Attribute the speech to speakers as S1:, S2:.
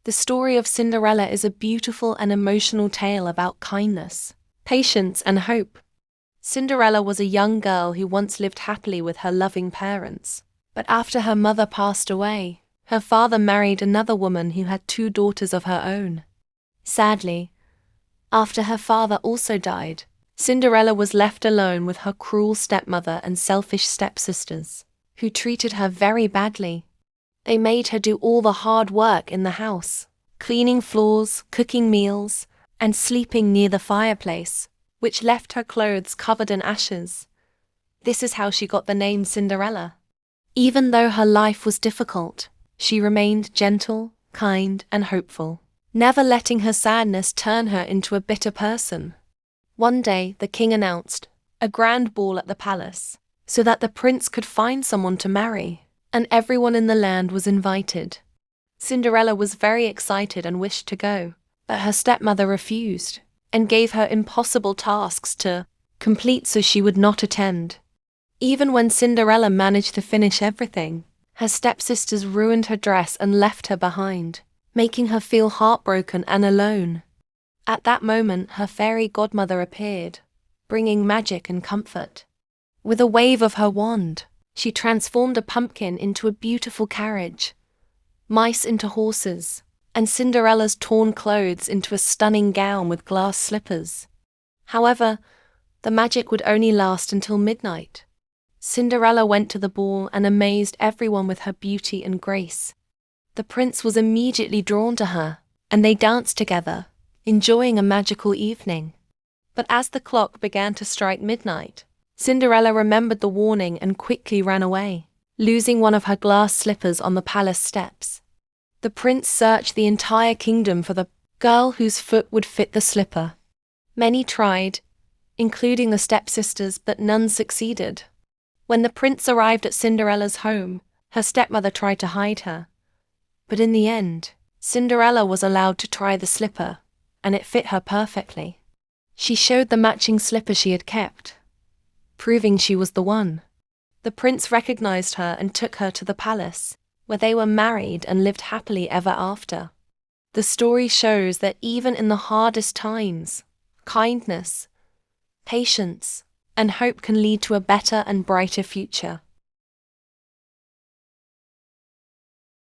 S1: The story of Cinderella is a beautiful and emotional tale about kindness, patience, and hope. Cinderella was a young girl who once lived happily with her loving parents. But after her mother passed away, her father married another woman who had 2 daughters of her own. Sadly, after her father also died, Cinderella was left alone with her cruel stepmother and selfish stepsisters, who treated her very badly. They made her do all the hard work in the house, cleaning floors, cooking meals, and sleeping near the fireplace, which left her clothes covered in ashes. This is how she got the name Cinderella. Even though her life was difficult, she remained gentle, kind, and hopeful, never letting her sadness turn her into a bitter person. One day, the king announced a grand ball at the palace, so that the prince could find someone to marry, and everyone in the land was invited. Cinderella was very excited and wished to go, but her stepmother refused, and gave her impossible tasks to complete, so she would not attend. Even when Cinderella managed to finish everything, her stepsisters ruined her dress and left her behind, making her feel heartbroken and alone. At that moment, her fairy godmother appeared, bringing magic and comfort. With a wave of her wand, she transformed a pumpkin into a beautiful carriage, mice into horses, and Cinderella's torn clothes into a stunning gown with glass slippers. However, the magic would only last until midnight. Cinderella went to the ball and amazed everyone with her beauty and grace. The prince was immediately drawn to her, and they danced together, enjoying a magical evening. But as the clock began to strike midnight, Cinderella remembered the warning and quickly ran away, losing one of her glass slippers on the palace steps. The prince searched the entire kingdom for the girl whose foot would fit the slipper. Many tried, including the stepsisters, but none succeeded. When the prince arrived at Cinderella's home, her stepmother tried to hide her. But in the end, Cinderella was allowed to try the slipper, and it fit her perfectly. She showed the matching slipper she had kept, proving she was the one. The prince recognized her and took her to the palace, where they were married and lived happily ever after. The story shows that even in the hardest times, kindness, patience, and hope can lead to a better and brighter future.